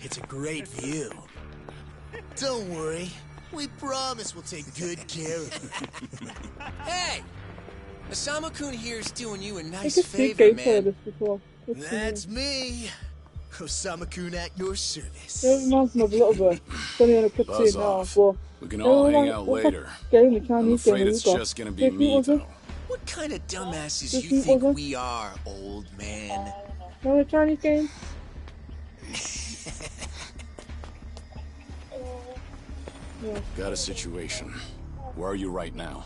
It's a great view. Don't worry. We promise we'll take good care of you. Hey! Osamu-kun here's doing you a I nice guess we favor, gameplay man. this before. That's me. Osama-kun at your service. It reminds me of a little bit. It's only on a Buzz cutscene now, off. but We can all hang out what's that later. game, the I'm Chinese game afraid that it's you got? just gonna be Which me, was it? though. What kind of dumbasses Which you think was it? we are, old man? No, the Chinese game? Yeah. Got a situation. Where are you right now?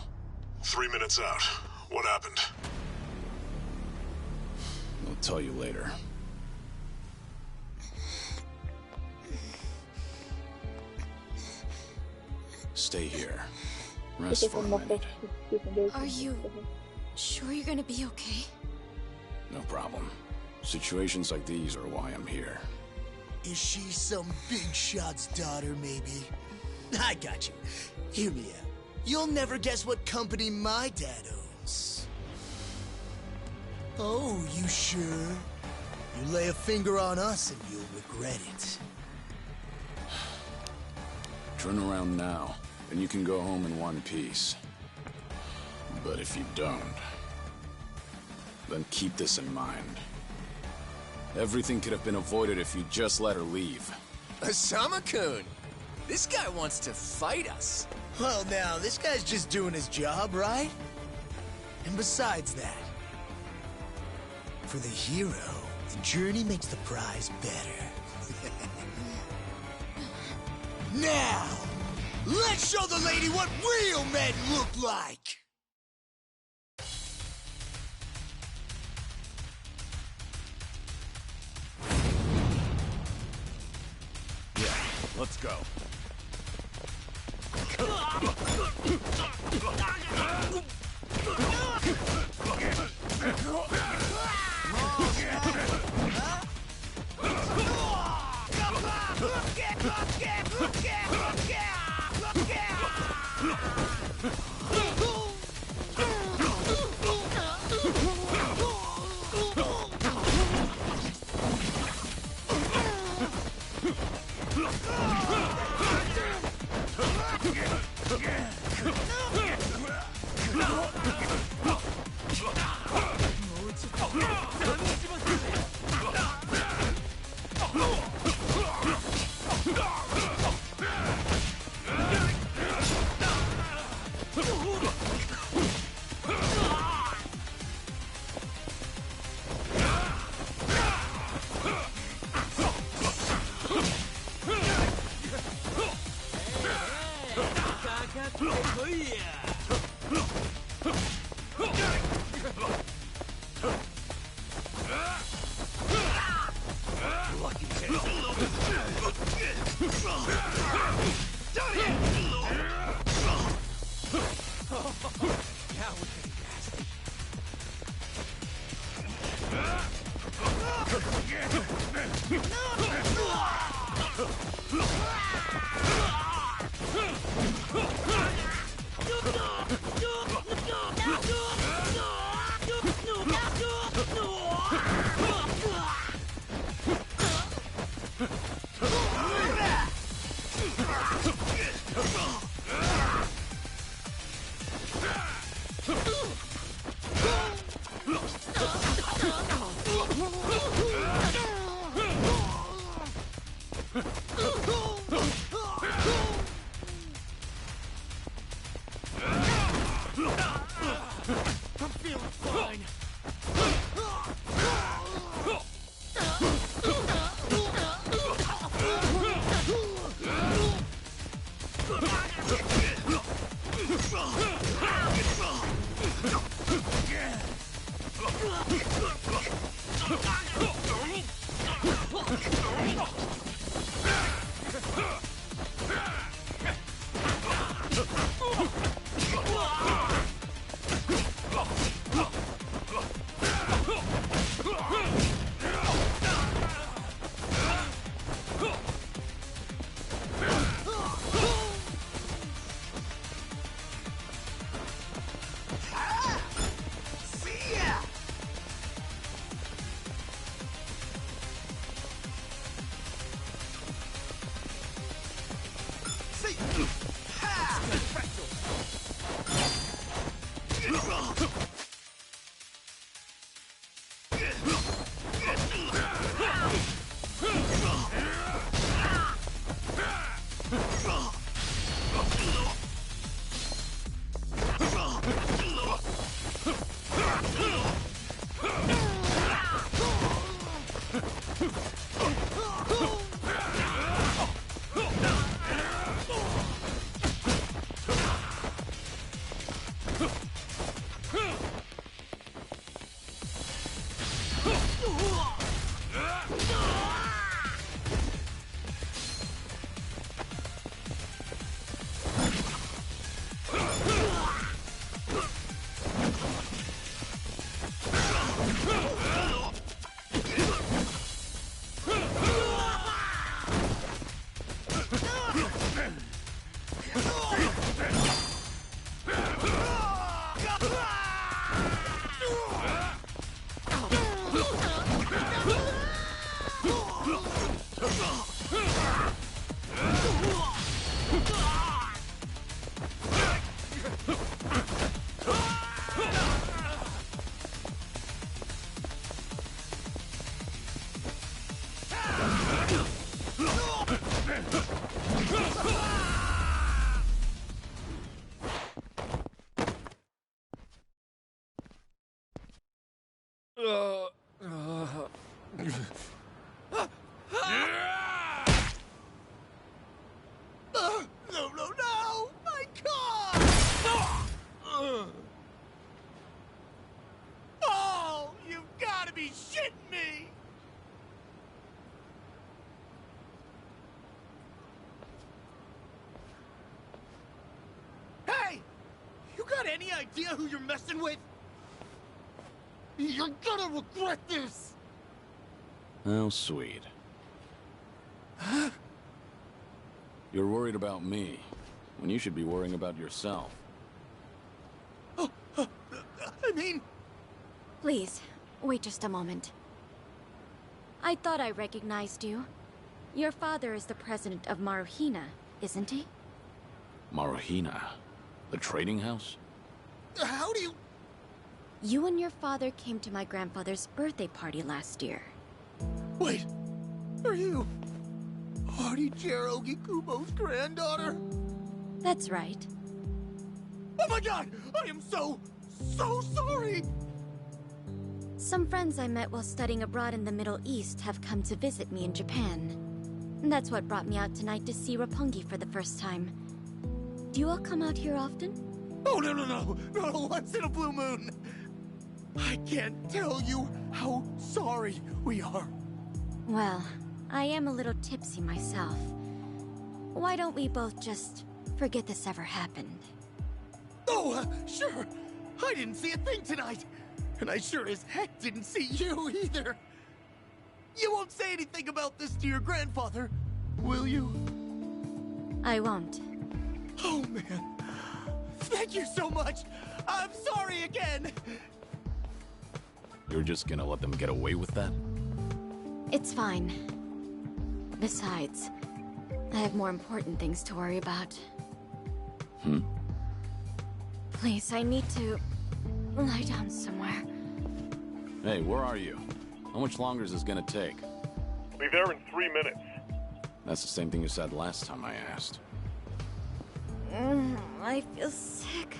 3 minutes out. What happened? I'll tell you later. Stay here. Rest for a minute. Are you sure you're gonna be okay? No problem. Situations like these are why I'm here. Is she some big shot's daughter, maybe? I got you. Hear me out. You'll never guess what company my dad owns. Oh, you sure? You lay a finger on us and you'll regret it. Turn around now, and you can go home in one piece. But if you don't, then keep this in mind. Everything could have been avoided if you just let her leave. Osamu-kun! This guy wants to fight us. Well, now, this guy's just doing his job, right? And besides that, for the hero, the journey makes the prize better. Now, let's show the lady what real men look like! Yeah, let's go. got any idea who you're messing with? You're gonna regret this! How sweet. You're worried about me, when you should be worrying about yourself. I mean... Please, wait just a moment. I thought I recognized you. Your father is the president of Maruhina, isn't he? Maruhina? The trading house? How do you... You and your father came to my grandfather's birthday party last year. Wait, are you... Hardy-Jero Gikubo's granddaughter? That's right. Oh my god! I am so sorry! Some friends I met while studying abroad in the Middle East have come to visit me in Japan. That's what brought me out tonight to see Roppongi for the first time. Do you all come out here often? Oh, no, once in a blue moon! I can't tell you how sorry we are. Well, I am a little tipsy myself. Why don't we both just forget this ever happened? Oh, sure. I didn't see a thing tonight. And I sure as heck didn't see you either. You won't say anything about this to your grandfather, will you? I won't. Oh, man. Thank you so much. I'm sorry again. You're just gonna let them get away with that? It's fine. Besides, I have more important things to worry about. Please, I need to lie down somewhere. Hey, where are you? How much longer is this gonna take? Be there in 3 minutes. That's the same thing you said last time I asked. I feel sick.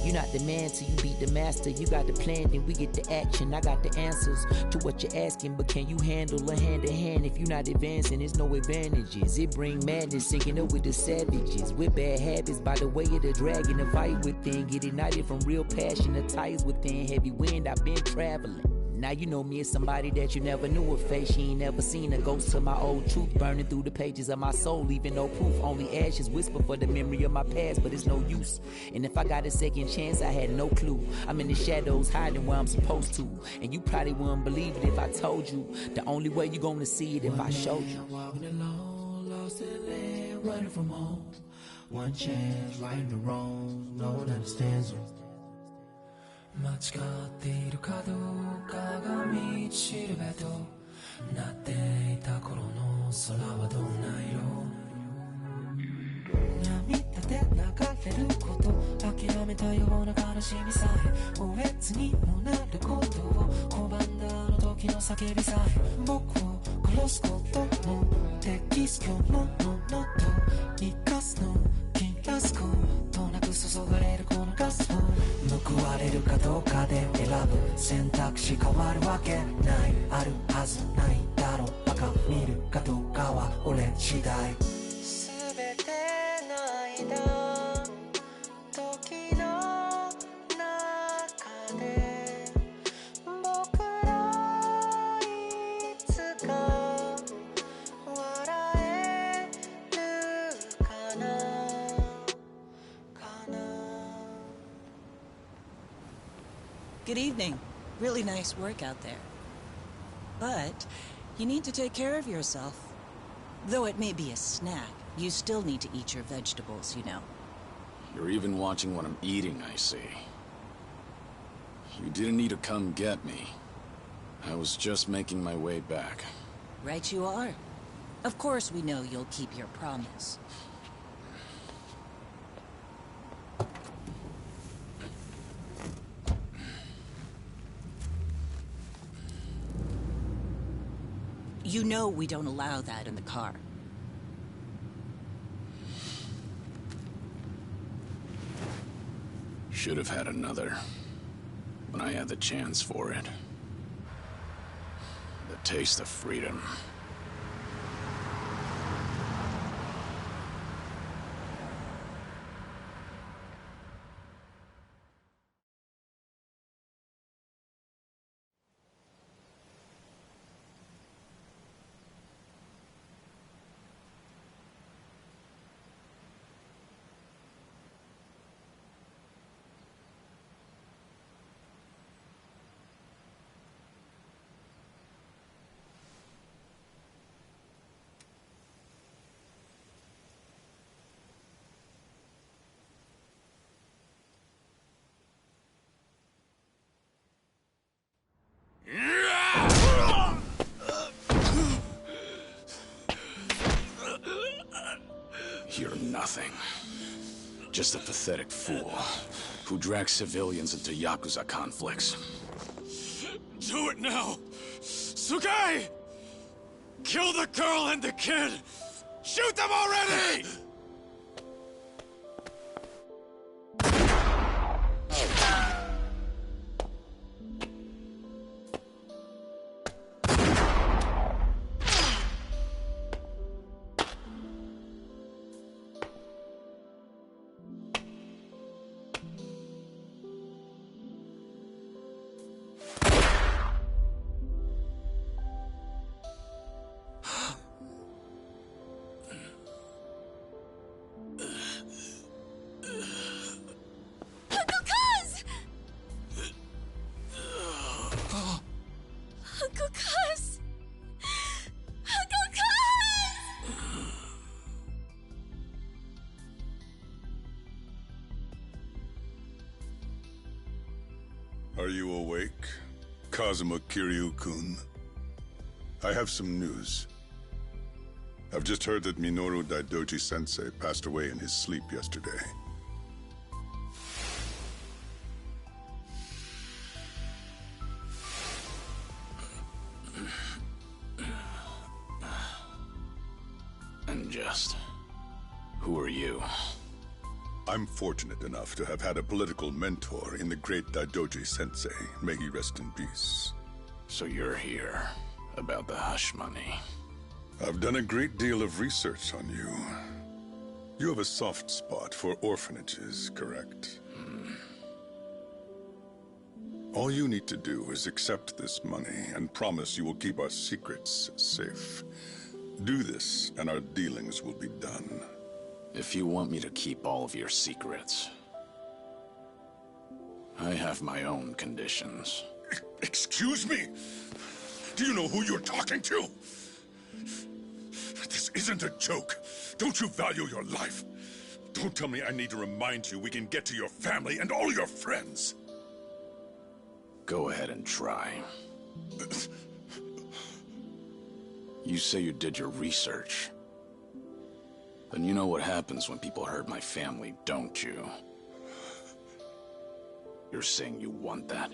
You're not the man till you beat the master. You got the plan, then we get the action. I got the answers to what you're asking, but can you handle a hand to hand? If you're not advancing, there's no advantages. It bring madness, syncing up with the savages. With bad habits, by the way of the dragon, the fight within. Get ignited from real passion, the ties within. Heavy wind, I've been traveling. Now you know me as somebody that you never knew a face. She ain't never seen a ghost to my old truth. Burning through the pages of my soul, leaving no proof. Only ashes whisper for the memory of my past, but it's no use. And if I got a second chance, I had no clue. I'm in the shadows, hiding where I'm supposed to. And you probably wouldn't believe it if I told you. The only way you gonna see it if I showed you. Walking alone, lost in land, running from home. One chance, right the wrong, no one understands you. 間違っているかどうかが道しるべとなっていた頃の空はどんな色涙で流れること諦めたような悲しみさえおえつにもなることを拒んだあの時の叫びさえ僕を殺すこともできす今日ののと生かすの切らすことなく注がれるこのガスを報われるかどうかで選ぶ選択肢変わるわけないあるはずないだろうバカ見るかどうかは俺次第全ての間時の中で僕らいつか笑えるかな Good evening. Really nice work out there. But you need to take care of yourself. Though it may be a snack, you still need to eat your vegetables, you know. You're even watching what I'm eating, I see. You didn't need to come get me. I was just making my way back. Right you are. Of course we know you'll keep your promise. You know we don't allow that in the car. Should have had another. When I had the chance for it. The taste of freedom. You're nothing. Just a pathetic fool who drags civilians into Yakuza conflicts. Do it now! Sugai! Kill the girl and the kid! Shoot them already! Are you awake, Kazuma Kiryu-kun? I have some news. I've just heard that Minoru Daidoji-sensei passed away in his sleep yesterday. And just... who are you? I'm fortunate enough to have had a political mentor in the great Daidoji-sensei. May he rest in peace. So you're here about the hush money. I've done a great deal of research on you. You have a soft spot for orphanages, correct? All you need to do is accept this money and promise you will keep our secrets safe. Do this, and our dealings will be done. If you want me to keep all of your secrets, I have my own conditions. Excuse me? Do you know who you're talking to? This isn't a joke. Don't you value your life? Don't tell me I need to remind you we can get to your family and all your friends. Go ahead and try. You say you did your research. Then you know what happens when people hurt my family, don't you? You're saying you want that?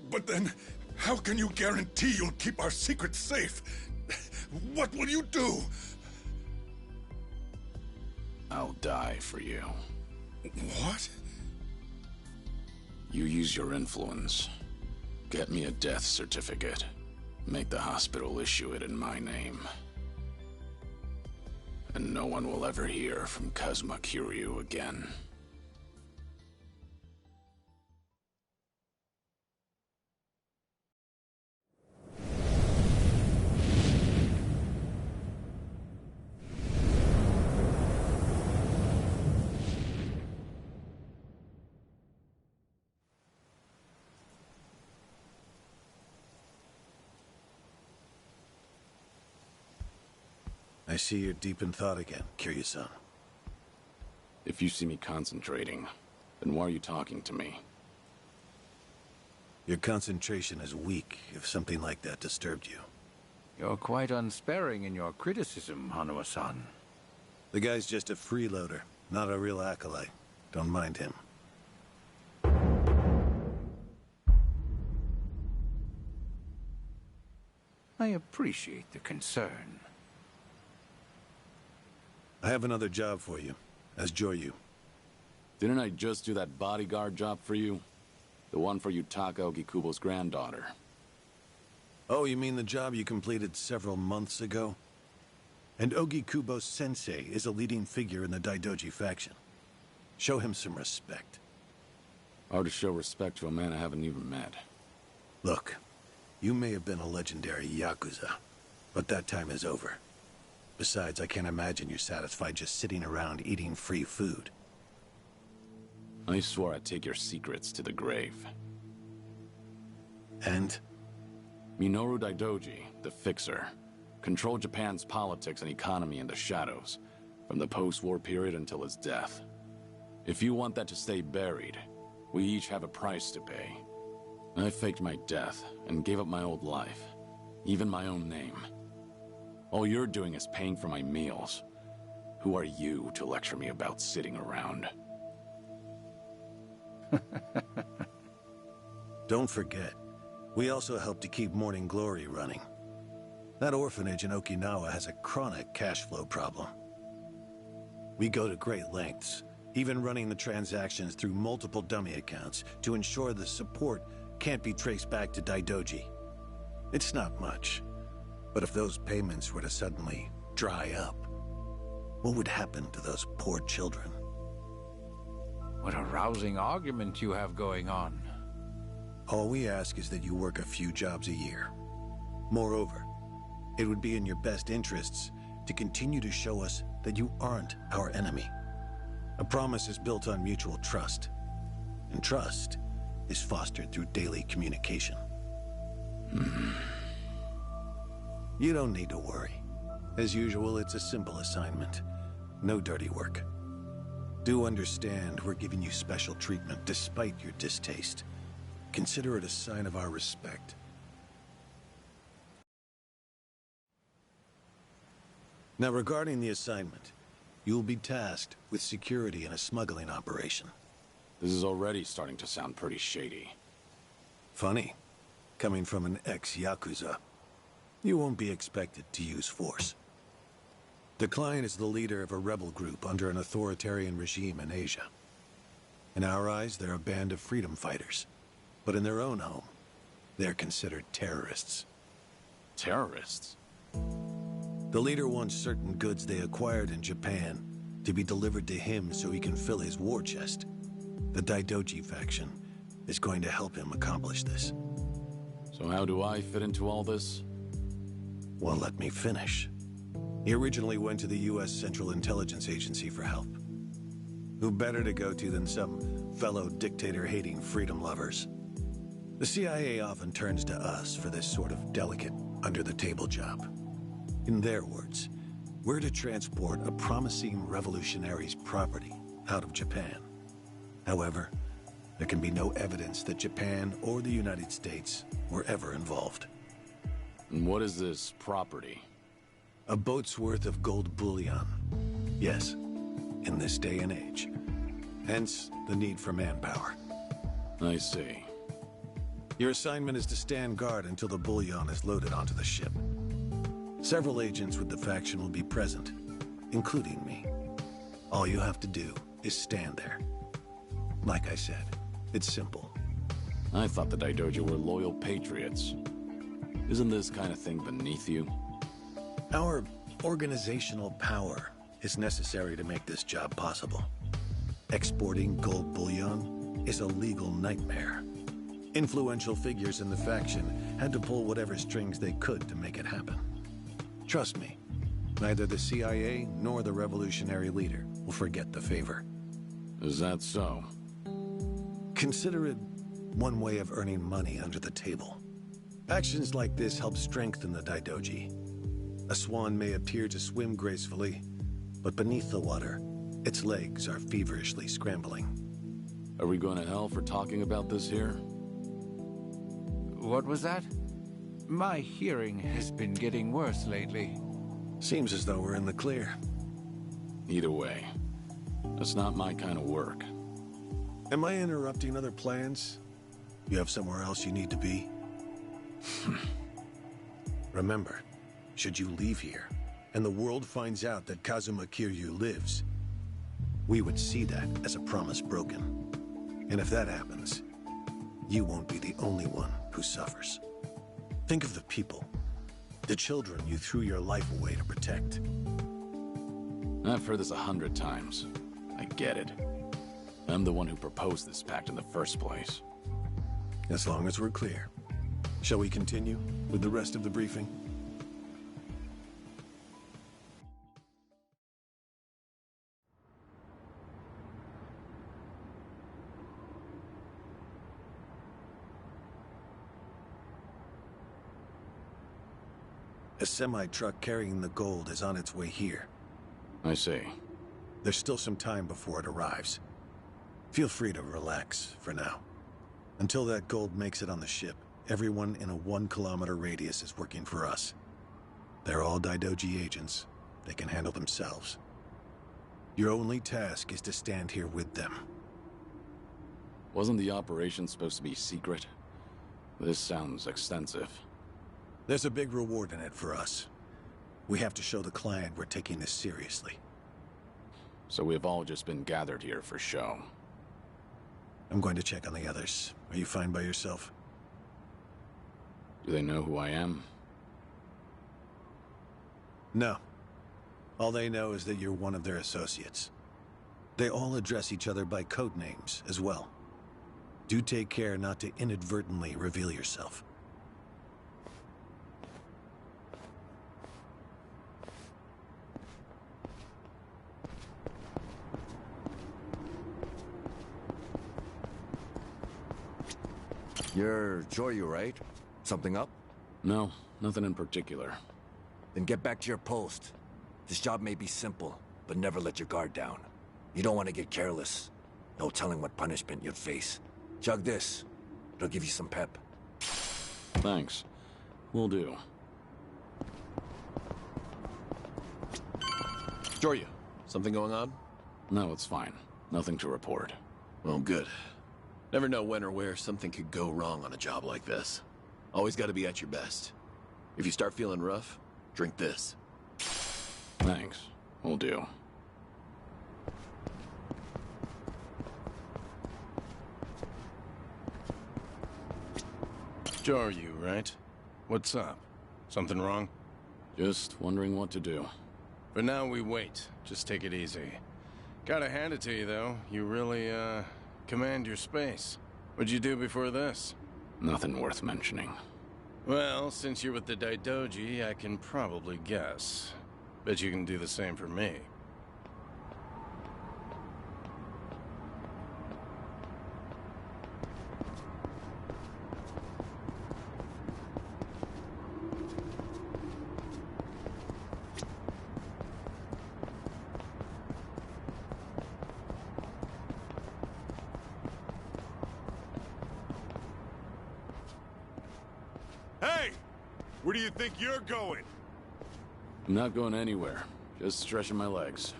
But then, how can you guarantee you'll keep our secrets safe? What will you do? I'll die for you. What? You use your influence. Get me a death certificate. Make the hospital issue it in my name. And no one will ever hear from Kazuma Kiryu again. I see you're deep in thought again, Kiryu-san. If you see me concentrating, then why are you talking to me? Your concentration is weak if something like that disturbed you. You're quite unsparing in your criticism, Hanuma-san. The guy's just a freeloader, not a real acolyte. Don't mind him. I appreciate the concern. I have another job for you, as Joryu. Didn't I just do that bodyguard job for you? The one for Yutaka Ogikubo's granddaughter. Oh, you mean the job you completed several months ago? And Ogikubo Sensei is a leading figure in the Daidoji faction. Show him some respect. Hard to show respect to a man I haven't even met. Look, you may have been a legendary Yakuza, but that time is over. Besides, I can't imagine you're satisfied just sitting around eating free food. I swore I'd take your secrets to the grave. And? Minoru Daidoji, the Fixer, controlled Japan's politics and economy in the shadows, from the post-war period until his death. If you want that to stay buried, we each have a price to pay. I faked my death and gave up my old life, even my own name. All you're doing is paying for my meals, Who are you to lecture me about sitting around? Don't forget, we also help to keep Morning Glory running. That orphanage in Okinawa has a chronic cash flow problem. We go to great lengths, even running the transactions through multiple dummy accounts to ensure the support can't be traced back to Daidoji. It's not much, but if those payments were to suddenly dry up, what would happen to those poor children? What a rousing argument you have going on. All we ask is that you work a few jobs a year. Moreover, it would be in your best interests to continue to show us that you aren't our enemy. A promise is built on mutual trust, and trust is fostered through daily communication. You don't need to worry. As usual, it's a simple assignment. No dirty work. Do understand we're giving you special treatment despite your distaste. Consider it a sign of our respect. Now, regarding the assignment, you'll be tasked with security in a smuggling operation. This is already starting to sound pretty shady. Funny, coming from an ex-Yakuza. You won't be expected to use force. The client is the leader of a rebel group under an authoritarian regime in Asia. In our eyes, they're a band of freedom fighters. But in their own home, they're considered terrorists. Terrorists? The leader wants certain goods they acquired in Japan to be delivered to him so he can fill his war chest. The Daidoji faction is going to help him accomplish this. So how do I fit into all this? Well, let me finish. He originally went to the U.S. Central Intelligence Agency for help. Who better to go to than some fellow dictator-hating freedom lovers? The CIA often turns to us for this sort of delicate, under-the-table job. In their words, we're to transport a promising revolutionary's property out of Japan. However, there can be no evidence that Japan or the United States were ever involved. And what is this property? A boat's worth of gold bullion. Yes, in this day and age. Hence, the need for manpower. I see. Your assignment is to stand guard until the bullion is loaded onto the ship. Several agents with the faction will be present, including me. All you have to do is stand there. Like I said, it's simple. I thought the Daidoji were loyal patriots. Isn't this kind of thing beneath you? Our organizational power is necessary to make this job possible. Exporting gold bullion is a legal nightmare. Influential figures in the faction had to pull whatever strings they could to make it happen. Trust me, neither the CIA nor the revolutionary leader will forget the favor. Is that so? Consider it one way of earning money under the table. Actions like this help strengthen the Daidoji. A swan may appear to swim gracefully, but beneath the water, its legs are feverishly scrambling. Are we going to hell for talking about this here? What was that? My hearing has been getting worse lately. Seems as though we're in the clear. Either way, that's not my kind of work. Am I interrupting other plans? You have somewhere else you need to be? Remember, should you leave here, and the world finds out that Kazuma Kiryu lives, we would see that as a promise broken. And if that happens, you won't be the only one who suffers. Think of the people, the children you threw your life away to protect. I've heard this 100 times. I get it. I'm the one who proposed this pact in the first place. As long as we're clear. Shall we continue with the rest of the briefing? A semi-truck carrying the gold is on its way here. I see. There's still some time before it arrives. Feel free to relax for now. Until that gold makes it on the ship, everyone in a 1-kilometer radius is working for us. They're all Daidoji agents. They can handle themselves. Your only task is to stand here with them. Wasn't the operation supposed to be secret? This sounds extensive. There's a big reward in it for us. We have to show the client we're taking this seriously. So we've all just been gathered here for show. I'm going to check on the others. Are you fine by yourself? Do they know who I am? No. All they know is that you're one of their associates. They all address each other by code names as well. Do take care not to inadvertently reveal yourself. You're Joryu, right? Something up? No, nothing in particular. Then get back to your post. This job may be simple, but never let your guard down. You don't want to get careless. No telling what punishment you'd face. Chug this. It'll give you some pep. Thanks. Will do. Joryu, something going on? No, it's fine. Nothing to report. Well, good. Never know when or where something could go wrong on a job like this. Always gotta be at your best. If you start feeling rough, drink this. Thanks. Will do. Joryu, right? What's up? Something wrong? Just wondering what to do. For now, we wait. Just take it easy. Gotta hand it to you, though. You really, command your space. What'd you do before this? Nothing worth mentioning. Well, since you're with the Daidoji, I can probably guess. Bet you can do the same for me. Hey! Where do you think you're going? I'm not going anywhere. Just stretching my legs.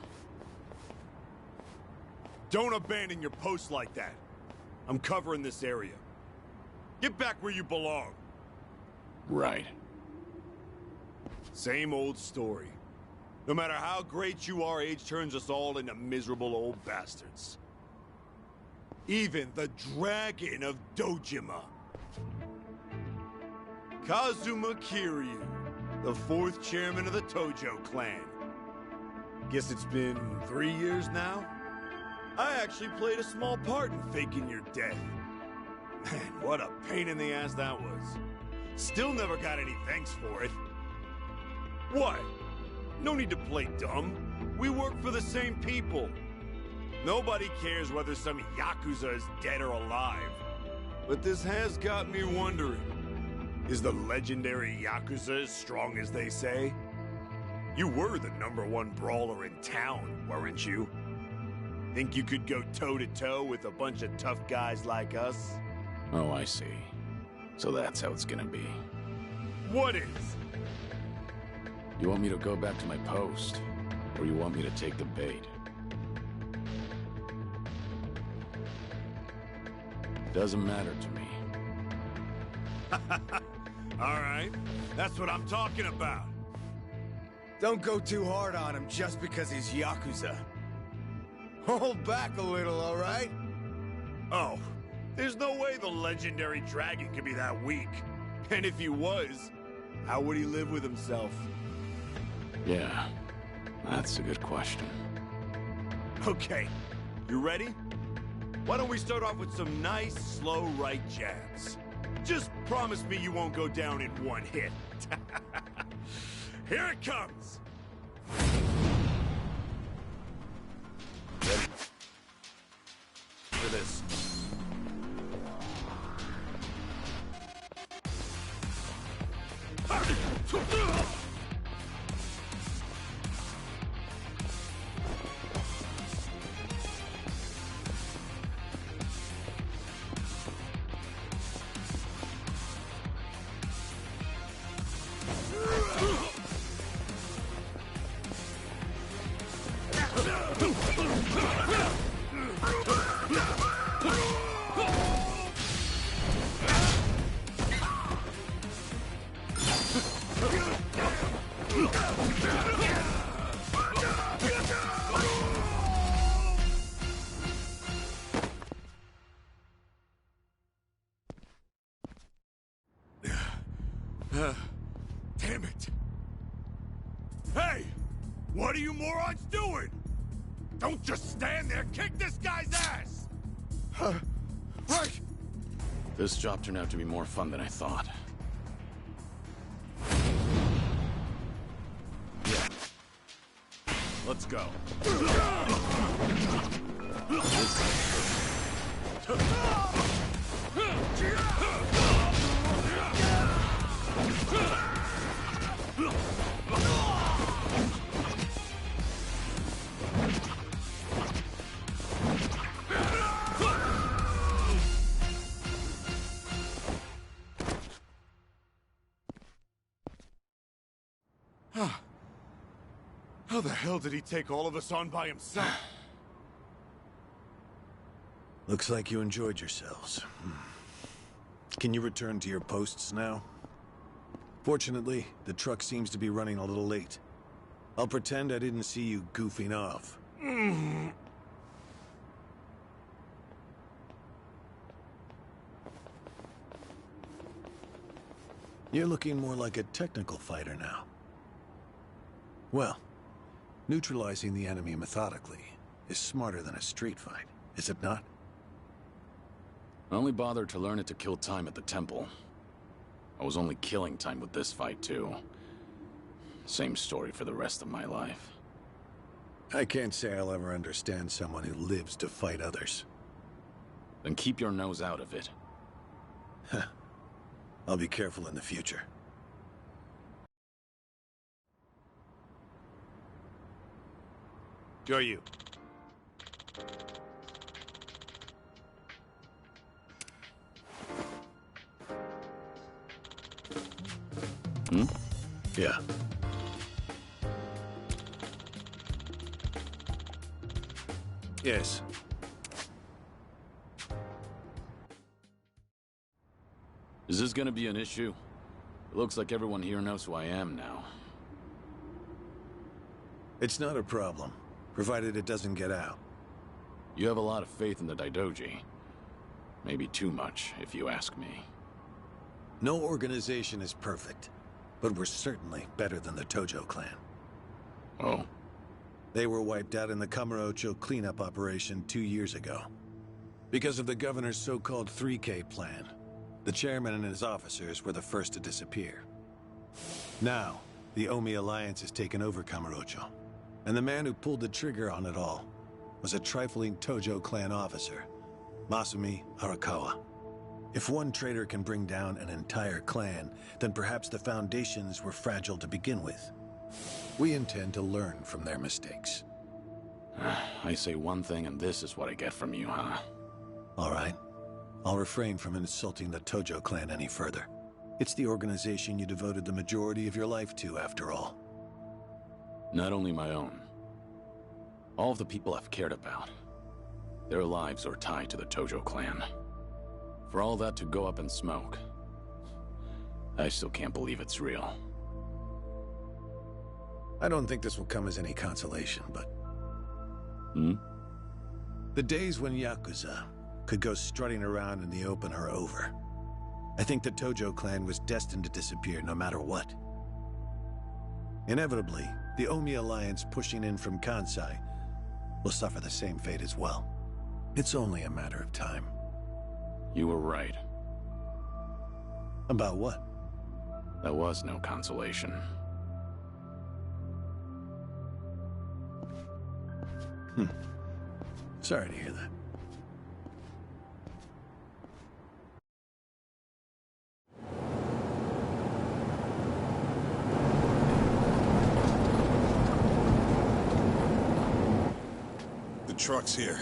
Don't abandon your post like that. I'm covering this area. Get back where you belong. Right. Same old story. No matter how great you are, age turns us all into miserable old bastards. Even the Dragon of Dojima. Kazuma Kiryu, the 4th chairman of the Tojo clan. Guess it's been 3 years now? I actually played a small part in faking your death. Man, what a pain in the ass that was. Still never got any thanks for it. What? No need to play dumb. We work for the same people. Nobody cares whether some Yakuza is dead or alive. But this has got me wondering. Is the legendary Yakuza as strong as they say? You were the #1 brawler in town, weren't you? Think you could go toe-to-toe with a bunch of tough guys like us? Oh, I see. So that's how it's gonna be. What is? You want me to go back to my post? Or you want me to take the bait? Doesn't matter to me. All right, that's what I'm talking about. Don't go too hard on him just because he's Yakuza. Hold back a little, all right? Oh, there's no way the legendary dragon could be that weak. And if he was, how would he live with himself? Yeah, that's a good question. Okay, you ready? Why don't we start off with some nice, slow right jabs? Just promise me you won't go down in one hit. Here it comes! Ready? For this. Damn it! Hey! What are you morons doing? Don't just stand there, kick this guy's ass! Right! This job turned out to be more fun than I thought. Let's go. How the hell did he take all of us on by himself? Looks like you enjoyed yourselves. Can you return to your posts now? Fortunately, the truck seems to be running a little late. I'll pretend I didn't see you goofing off. You're looking more like a technical fighter now. Well, neutralizing the enemy methodically is smarter than a street fight, is it not? I only bothered to learn it to kill time at the temple. I was only killing time with this fight, too. Same story for the rest of my life. I can't say I'll ever understand someone who lives to fight others. Then keep your nose out of it. I'll be careful in the future. Go you. Yeah. Yes. Is this gonna be an issue? It looks like everyone here knows who I am now. It's not a problem, provided it doesn't get out. You have a lot of faith in the Daidoji. Maybe too much, if you ask me. No organization is perfect, but we're certainly better than the Tojo clan. Oh? They were wiped out in the Kamurocho cleanup operation 2 years ago. Because of the governor's so-called 3K plan, the chairman and his officers were the first to disappear. Now, the Omi Alliance has taken over Kamurocho, and the man who pulled the trigger on it all was a trifling Tojo clan officer, Masumi Arakawa. If one traitor can bring down an entire clan, then perhaps the foundations were fragile to begin with. We intend to learn from their mistakes. I say one thing and this is what I get from you, huh? All right. I'll refrain from insulting the Tojo clan any further. It's the organization you devoted the majority of your life to, after all. Not only my own. All of the people I've cared about. Their lives are tied to the Tojo clan. For all that to go up in smoke, I still can't believe it's real. I don't think this will come as any consolation, but... The days when Yakuza could go strutting around in the open are over. I think the Tojo clan was destined to disappear no matter what. Inevitably, the Omi Alliance pushing in from Kansai will suffer the same fate as well. It's only a matter of time. You were right. About what? That was no consolation. Sorry to hear that. The truck's here.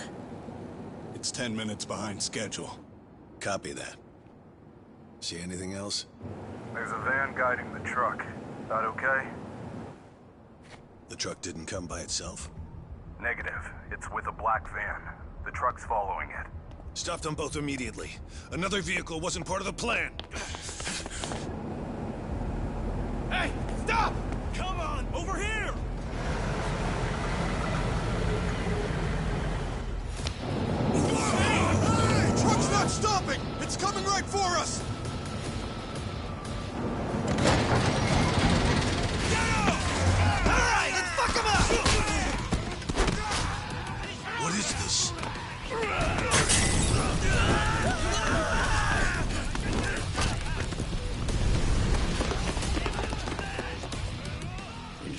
It's 10 minutes behind schedule. Copy that. See anything else? There's a van guiding the truck. That okay? The truck didn't come by itself? Negative. It's with a black van. The truck's following it. Stop them both immediately. Another vehicle wasn't part of the plan. Hey, stop! Come on!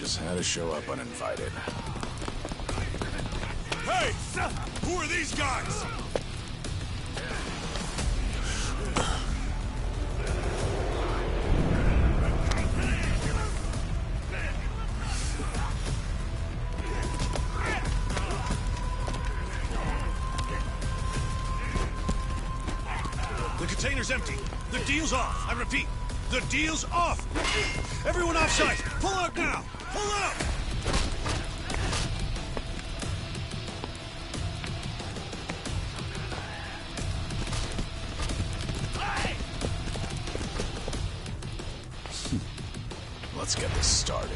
just had to show up uninvited. Hey! Who are these guys? The container's empty. The deal's off. I repeat, the deal's off. Everyone offside. Pull out now. Pull out. Let's get this started.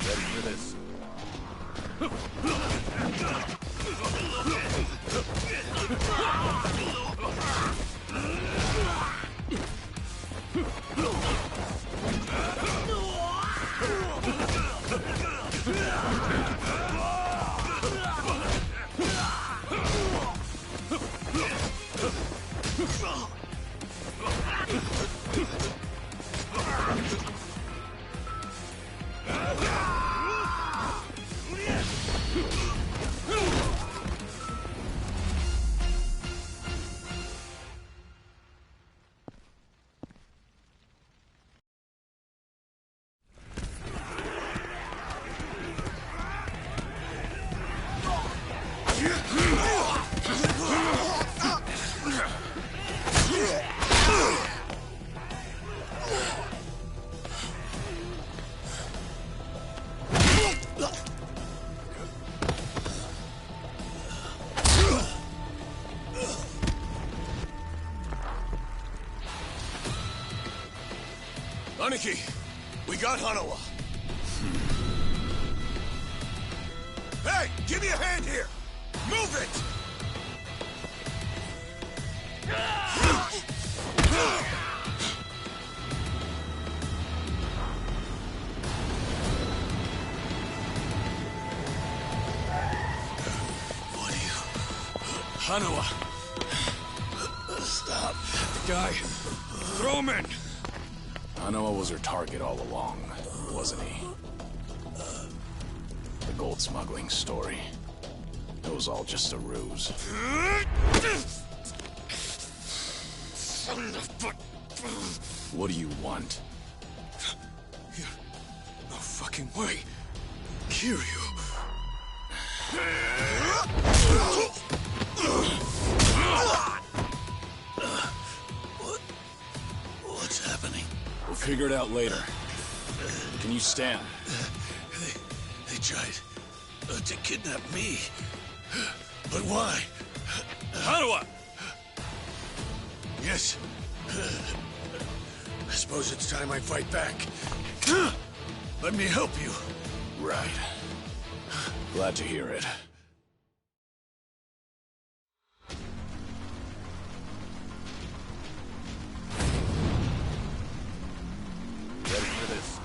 Ready for this? Aniki, we got Hanawa. Hey, give me a hand here. Move it. What are you? Hanawa. Stop. The guy. Throw him in. Hanawa was her target all along, wasn't he? The gold smuggling story. It was all just a ruse. What do you want? No fucking way. Kiryu. What's happening? We'll figure it out later. Can you stand? They tried to kidnap me. But why? Hanawa! Yes. I suppose it's time I fight back. Let me help you. Right. Glad to hear it. Ready for this?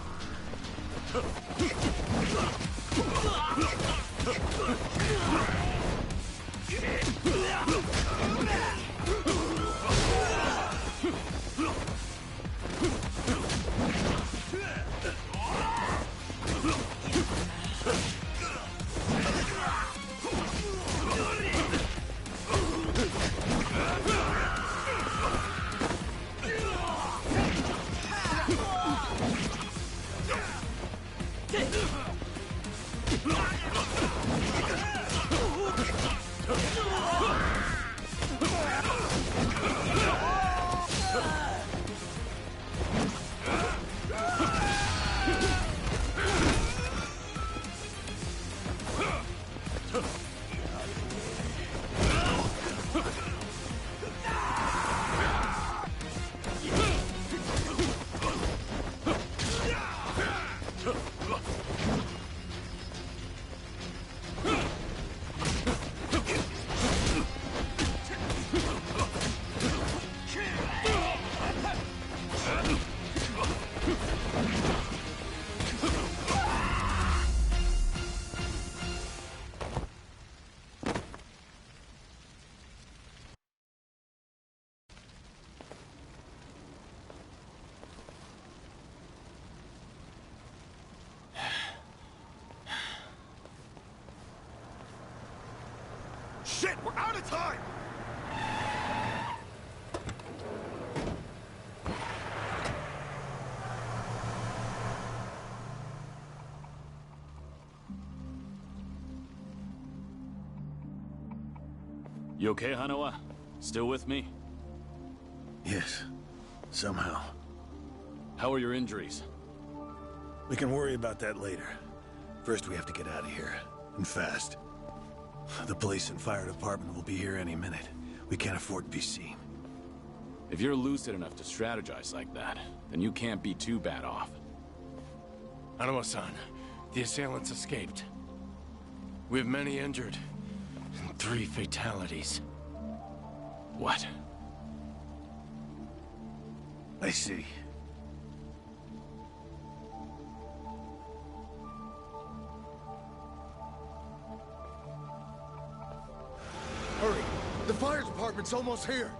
Shit, we're out of time! You okay, Hanawa? Still with me? Yes. Somehow. How are your injuries? We can worry about that later. First, we have to get out of here. And fast. The police and fire department will be here any minute. We can't afford to be seen. If you're lucid enough to strategize like that, then you can't be too bad off. Hanawa-san, the assailants escaped. We have many injured, and 3 fatalities. What? I see. Hurry! The fire department's almost here!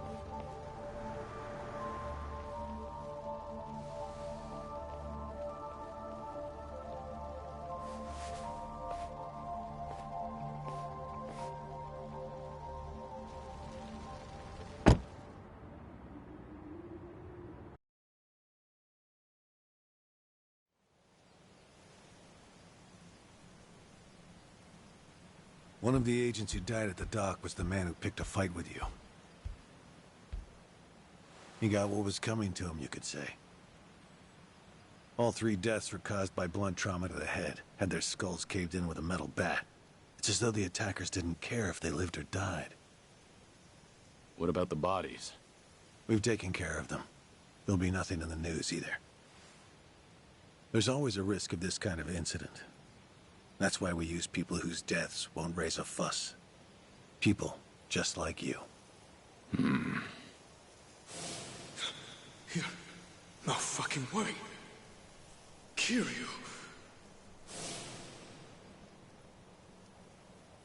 One of the agents who died at the dock was the man who picked a fight with you. He got what was coming to him, you could say. All 3 deaths were caused by blunt trauma to the head, had their skulls caved in with a metal bat. It's as though the attackers didn't care if they lived or died. What about the bodies? We've taken care of them. There'll be nothing in the news either. There's always a risk of this kind of incident. That's why we use people whose deaths won't raise a fuss. People just like you. No fucking way. Kiryu.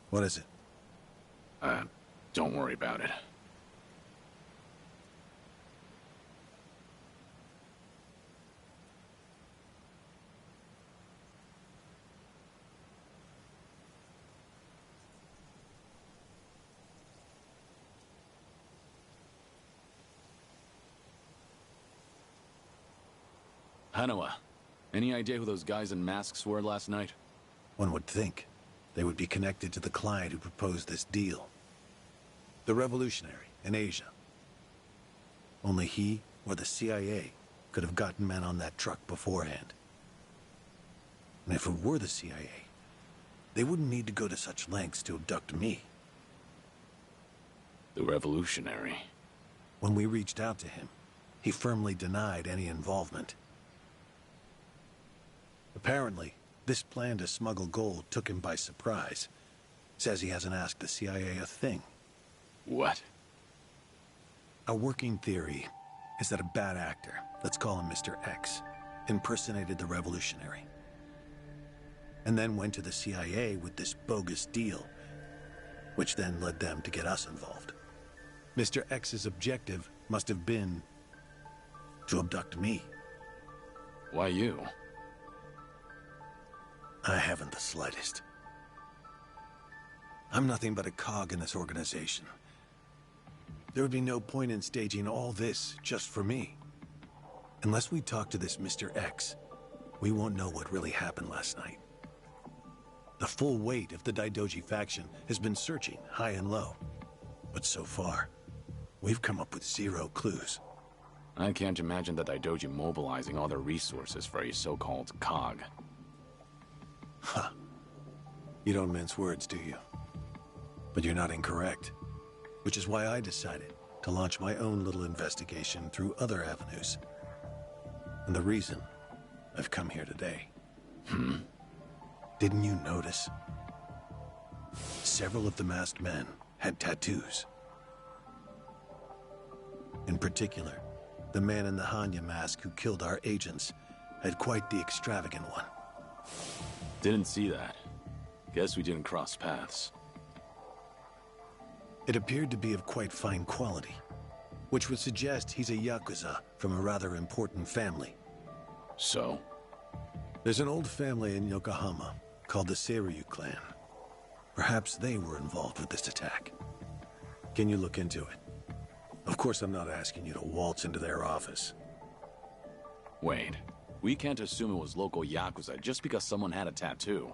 What is it? Don't worry about it. Hanawa, any idea who those guys in masks were last night? One would think they would be connected to the client who proposed this deal. The revolutionary in Asia. Only he or the CIA could have gotten men on that truck beforehand. And if it were the CIA, they wouldn't need to go to such lengths to abduct me. The revolutionary. When we reached out to him, he firmly denied any involvement. Apparently, this plan to smuggle gold took him by surprise. Says he hasn't asked the CIA a thing. What? A working theory is that a bad actor, let's call him Mr. X, impersonated the revolutionary. And then went to the CIA with this bogus deal, which then led them to get us involved. Mr. X's objective must have been to abduct me. Why you? I haven't the slightest. I'm nothing but a cog in this organization. There would be no point in staging all this just for me. Unless we talk to this Mr. X, we won't know what really happened last night. The full weight of the Daidoji faction has been searching high and low. But so far, we've come up with 0 clues. I can't imagine the Daidoji mobilizing all their resources for a so-called cog. Huh. You don't mince words, do you? But you're not incorrect. Which is why I decided to launch my own little investigation through other avenues. And the reason I've come here today. Didn't you notice? Several of the masked men had tattoos. In particular, the man in the Hanya mask who killed our agents had quite the extravagant one. Didn't see that. Guess we didn't cross paths. It appeared to be of quite fine quality, which would suggest he's a Yakuza from a rather important family. So? There's an old family in Yokohama called the Seiryu clan. Perhaps they were involved with this attack. Can you look into it? Of course, I'm not asking you to waltz into their office. Wait, we can't assume it was local Yakuza just because someone had a tattoo.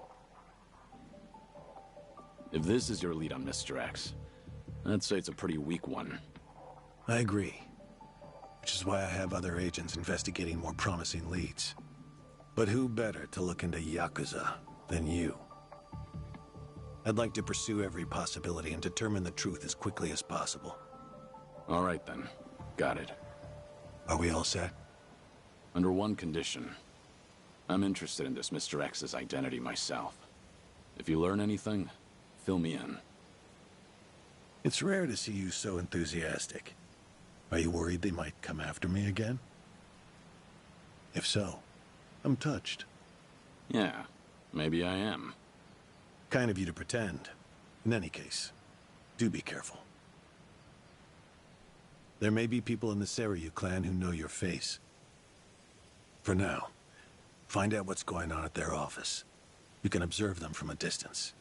If this is your lead on Mr. X, I'd say it's a pretty weak one. I agree. Which is why I have other agents investigating more promising leads. But who better to look into Yakuza than you? I'd like to pursue every possibility and determine the truth as quickly as possible. All right then. Got it. Are we all set? Under one condition. I'm interested in this Mr. X's identity myself. If you learn anything, fill me in. It's rare to see you so enthusiastic. Are you worried they might come after me again? If so, I'm touched. Yeah, maybe I am. Kind of you to pretend. In any case, do be careful. There may be people in the Seiryu clan who know your face. For now, find out what's going on at their office. You can observe them from a distance.